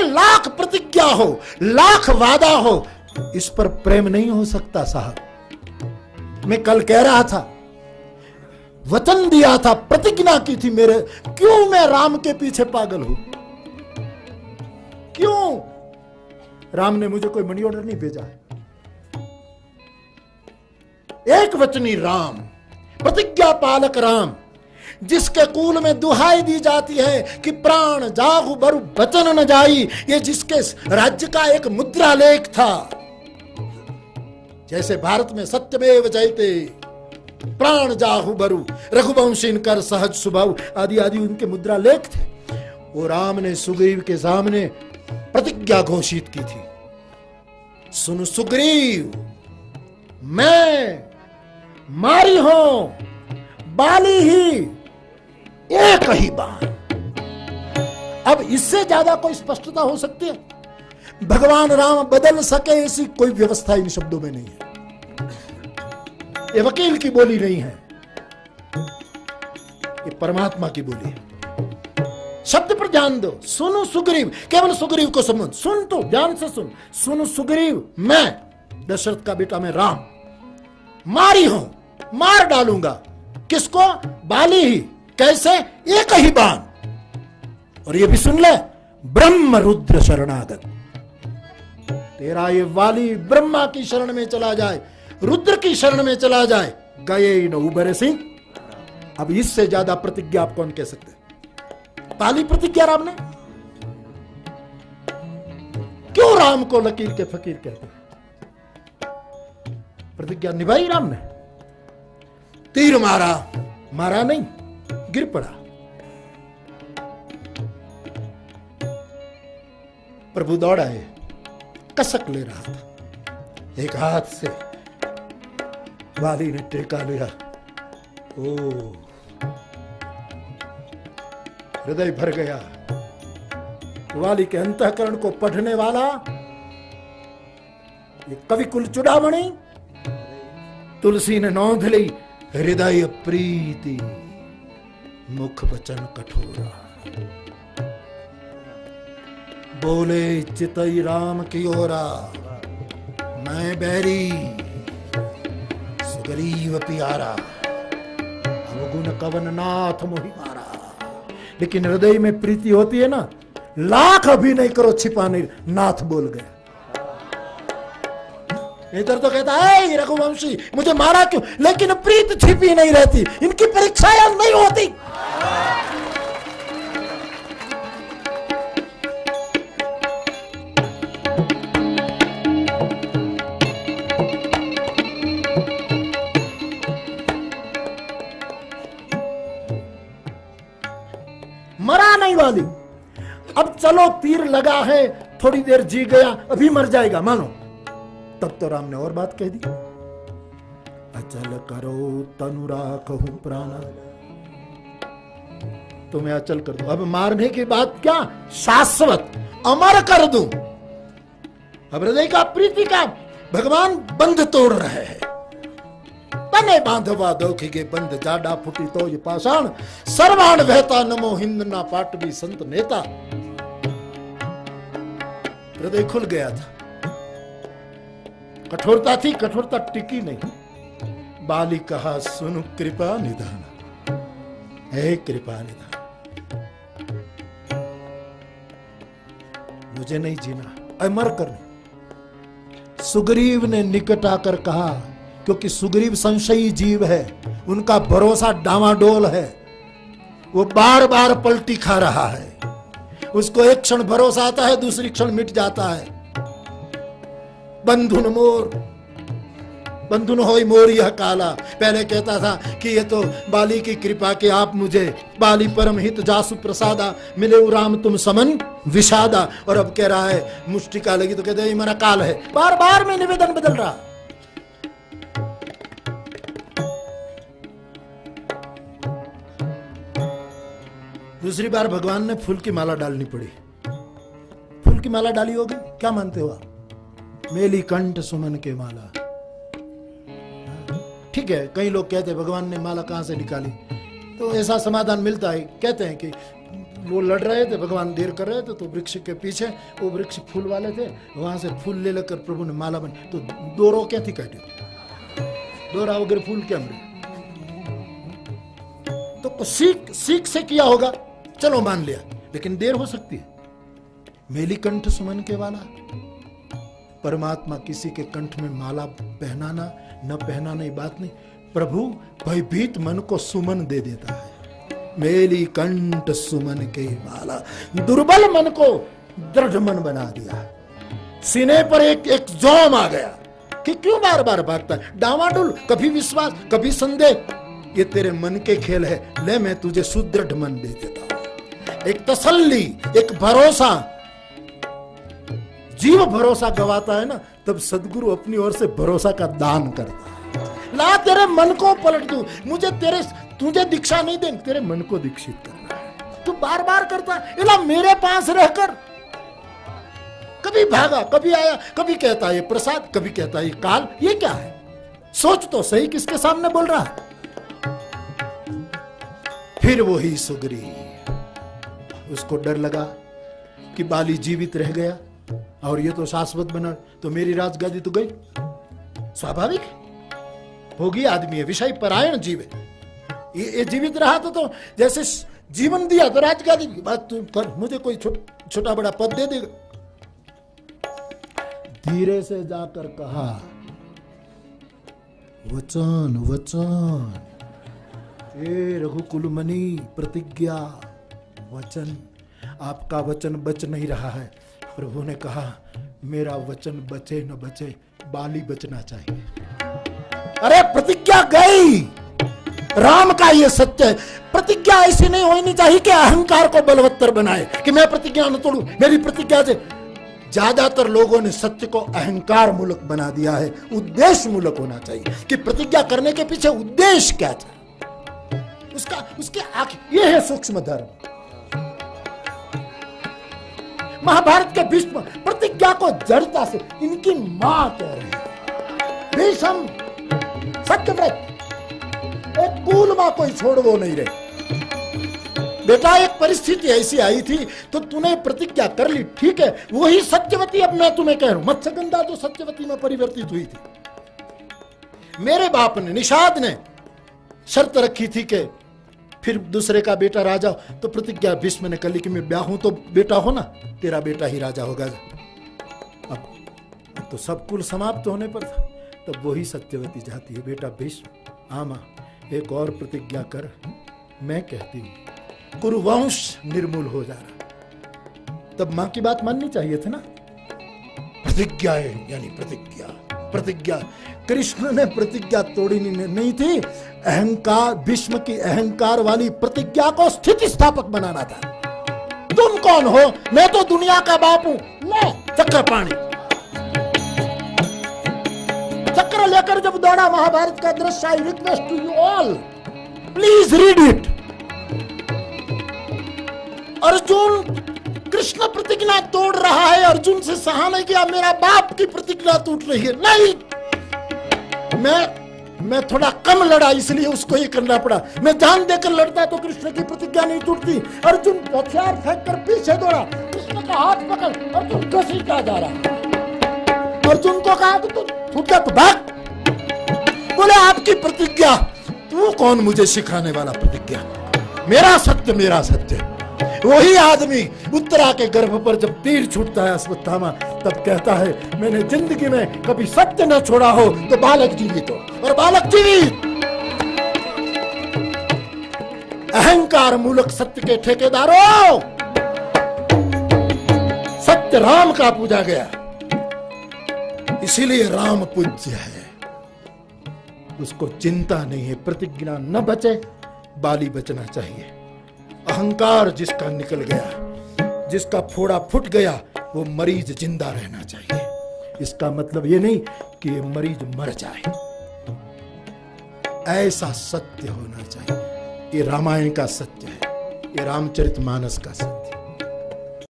लाख प्रतिज्ञा हो, लाख वादा हो, इस पर प्रेम नहीं हो सकता साहब। मैं कल कह रहा था, वचन दिया था, प्रतिज्ञा की थी मेरे, क्यों मैं राम के पीछे पागल हूं? क्यों? राम ने मुझे कोई मनी ऑर्डर नहीं भेजा है। एक वचनी राम, प्रतिज्ञा पालक राम, जिसके कुल में दुहाई दी जाती है कि प्राण जागु बरु बचन न जाई, ये जिसके राज्य का एक मुद्रा लेख था। जैसे भारत में सत्यमेव जयते, प्राण जाहु बरु, रघुवंशीन कर सहज स्वभाव आदि आदि उनके मुद्रा लेख थे। वो राम ने सुग्रीव के सामने प्रतिज्ञा घोषित की थी, सुन सुग्रीव, मैं मारी हूं बाली ही एक ही बार। अब इससे ज्यादा कोई स्पष्टता हो सकती है? भगवान राम बदल सके ऐसी कोई व्यवस्था इन शब्दों में नहीं है। ये वकील की बोली नहीं है, ये परमात्मा की बोली है। शब्द पर ध्यान दो, सुनो सुग्रीव, केवल सुग्रीव को समझ, सुन तो ध्यान से सुन, सुनो सुग्रीव, मैं दशरथ का बेटा, मैं राम मारी हूं, मार डालूंगा। किसको? बाली ही। कैसे? एक ही बाण। और ये भी सुन ले, ब्रह्म रुद्र शरणागत, तेरा ये वाली ब्रह्मा की शरण में चला जाए, रुद्र की शरण में चला जाए, गए न उबरे सिंह। अब इससे ज्यादा प्रतिज्ञा आप कौन कह सकते? पाली प्रतिज्ञा राम ने। क्यों राम को लकीर के फकीर कहते हैं? प्रतिज्ञा निभाई राम ने। तीर मारा, मारा नहीं, गिर पड़ा। प्रभु दौड़ाए, कसक ले रहा था, एक हाथ से वाली ने टेका लिया। ओ, हृदय भर गया। वाली के अंतःकरण को पढ़ने वाला ये कवि कुल चुड़ामणि तुलसी ने नोंद ली, हृदय प्रीति मुख वचन कठोरा, बोले चितई राम की ओरा, मैं बैरी सुग्रीव प्यारा, अवगुण कवन नाथ मोहि मारा। लेकिन हृदय में प्रीति होती है ना, लाख अभिनय करो छिपाने, नाथ बोल गया। इधर तो कहता है रघुवंशी मुझे मारा क्यों, लेकिन प्रीत छिपी नहीं रहती, इनकी परीक्षाएं नहीं होती। मरा नहीं वाली। अब चलो तीर लगा है, थोड़ी देर जी गया, अभी मर जाएगा मानो। तब तो राम ने और बात कह दी, अचल करो तनु राखहु प्राणा, तुम्हें अचल कर दो। अब मारने की बात क्या, शाश्वत अमर कर दूं। अब हृदय का प्रीति का भगवान बंध तोड़ रहे हैं। तने बांधवा दोखी के बंध, जाडा फुटी तो ये पाषाण, सर्वाण बहता नमो हिंद ना पाट भी संत नेता। हृदय खुल गया था, कठोरता थी, कठोरता टिकी नहीं। बाली कहा सुन कृपा निधान, हे कृपा निधान, मुझे नहीं जीना, अमर करना। सुग्रीव ने निकट आकर कहा, क्योंकि सुग्रीव संशयी जीव है, उनका भरोसा डामाडोल है, वो बार बार पलटी खा रहा है। उसको एक क्षण भरोसा आता है, दूसरी क्षण मिट जाता है। बंधुन मोर, बंधुन होई मोर यह काला। पहले कहता था कि ये तो बाली की कृपा के आप मुझे, बाली परम हित जासु प्रसादा, मिले राम तुम समन विषादा। और अब कह रहा है मुष्टिका लगी तो कहते हैं मेरा काल है। बार बार में निवेदन बदल रहा। दूसरी बार भगवान ने फूल की माला डालनी पड़ी। फूल की माला डाली होगी, क्या मानते हो आप? मेली कंठ सुमन के माला। ठीक है, कई लोग कहते हैं भगवान ने माला कहां से निकाली, तो ऐसा समाधान मिलता है। कहते हैं कि वो लड़ रहे थे, भगवान देर कर रहे थे, तो वृक्ष के पीछे, वो वृक्ष फूल वाले थे, वहां से फूल ले लेकर प्रभु ने माला बन, तो दो रो क्या थी काटी, दो राव वगैरह फूल क्या मिले। तो सीख से किया होगा, चलो मान लिया, लेकिन देर हो सकती है। मेली कंठ सुमन के वाला, परमात्मा किसी के कंठ में माला पहनाना न पहनाना ही बात नहीं, प्रभु भयभीत मन को सुमन दे देता है। मेली कंठ सुमन के वाला, दुर्बल मन को दृढ़ मन बना दिया। सीने पर एक जोम आ गया कि क्यों बार बार भागता है, डावाडोल, कभी विश्वास कभी संदेह, ये तेरे मन के खेल है, ले मैं तुझे सुदृढ़ मन दे देता हूं। एक तसल्ली, एक भरोसा। जीव भरोसा गवाता है ना, तब सदगुरु अपनी ओर से भरोसा का दान करता है। ला तेरे मन को पलट दूं, तुझे दीक्षा नहीं देंगे, तेरे मन को दीक्षित करना है। तू बार बार करता है, इला मेरे पास रहकर कभी भागा, कभी आया, कभी कहता है ये प्रसाद, कभी कहता है ये काल, ये क्या है? सोच तो सही, किसके सामने बोल रहा है? फिर वही सुग्रीव, उसको डर लगा कि बाली जीवित रह गया और ये तो शाश्वत बना, तो मेरी राजगादी तो गई। स्वाभाविक होगी, आदमी है, विषय परायण जीव है, ये जीवित रहा तो जैसे जीवन दिया तो राजगादी की बात तू कर, मुझे कोई छोटा बड़ा पद दे देगा। धीरे से जाकर कहा, वचन वचन, हे रघुकुलमणि, प्रतिज्ञा, वचन, आपका वचन बच नहीं रहा है। प्रभु ने कहा, मेरा वचन बचे न बचे, बाली बचना चाहिए। अरे प्रतिज्ञा गई, राम का ये सत्य है। प्रतिज्ञा ऐसी नहीं होनी चाहिए कि अहंकार को बलवत्तर बनाए कि मैं प्रतिज्ञा न तोड़ू, मेरी प्रतिज्ञा से। ज्यादातर लोगों ने सत्य को अहंकार मूलक बना दिया है, उद्देश्य मूलक होना चाहिए कि प्रतिज्ञा करने के पीछे उद्देश्य क्या था, उसके आखिर ये है सूक्ष्म धर्म। महाभारत के भीष्म प्रतिज्ञा को जड़ता से इनकी मां कह रही है। भीष्म सत्यव्रत, एक कूल मां कोई छोड़ वो नहीं रहे। बेटा एक परिस्थिति ऐसी आई थी तो तूने प्रतिज्ञा कर ली, ठीक है, वही सत्यवती अब मैं तुम्हें कह रहा हूं। मत्स्यगंधा जो सत्यवती में परिवर्तित हुई थी। मेरे बाप ने, निषाद ने शर्त रखी थी कि फिर दूसरे का बेटा राजा, तो प्रतिज्ञा भीष्म ने कर ली कि मैं ब्याह हूं तो बेटा हो ना, तेरा बेटा ही राजा होगा। अब तो सब कुल समाप्त होने पर था, तब वही सत्यवती जाती है, बेटा भीष्म आमा एक और प्रतिज्ञा कर, मैं कहती हूं कुरुवंश निर्मूल हो जा रहा। तब मां की बात माननी चाहिए थी ना। प्रतिज्ञा यानी प्रतिज्ञा कृष्ण ने प्रतिज्ञा तोड़ी नहीं थी, अहंकार, भीष्म की अहंकार वाली प्रतिज्ञा को स्थिति स्थापक बनाना था। तुम कौन हो? मैं तो दुनिया का बाप हूं। ले चक्र पाणी, चक्र लेकर जब दौड़ा, महाभारत का दृश्य, I request to you all, please read it. Arjun Krishna प्रतिज्ञा तोड़ रहा है, अर्जुन से सहा नहीं किया, मेरा बाप की प्रतिज्ञा टूट रही है। नहीं, मैं थोड़ा कम लड़ा इसलिए उसको ये करना पड़ा। मैं जान देकर लड़ता तो कृष्ण की प्रतिज्ञा नहीं टूटती। अर्जुन हथियार फेंक कर पीछे दौड़ा, कृष्ण का हाथ पकड़, अर्जुन घसीटा जा रहा। अर्जुन को कहा कि तू छूट जा, तो भाग। बोले आपकी प्रतिज्ञा, तू कौन मुझे सिखाने वाला? प्रतिज्ञा मेरा सत्य। वही आदमी उत्तरा के गर्भ पर जब तीर छूटता है अश्वत्थामा, तब कहता है मैंने जिंदगी में कभी सत्य न छोड़ा हो तो बालक जीवित हो, और बालक जीवित। अहंकार मूलक सत्य के ठेकेदारों, सत्य राम का पूजा गया, इसीलिए राम पूज्य है। उसको चिंता नहीं है, प्रतिज्ञा न बचे, बाली बचना चाहिए। अहंकार जिसका निकल गया, जिसका फोड़ा फूट गया, वो मरीज जिंदा रहना चाहिए। इसका मतलब ये नहीं कि ये मरीज मर जाए, ऐसा सत्य होना चाहिए। ये रामायण का सत्य है, ये रामचरितमानस का सत्य।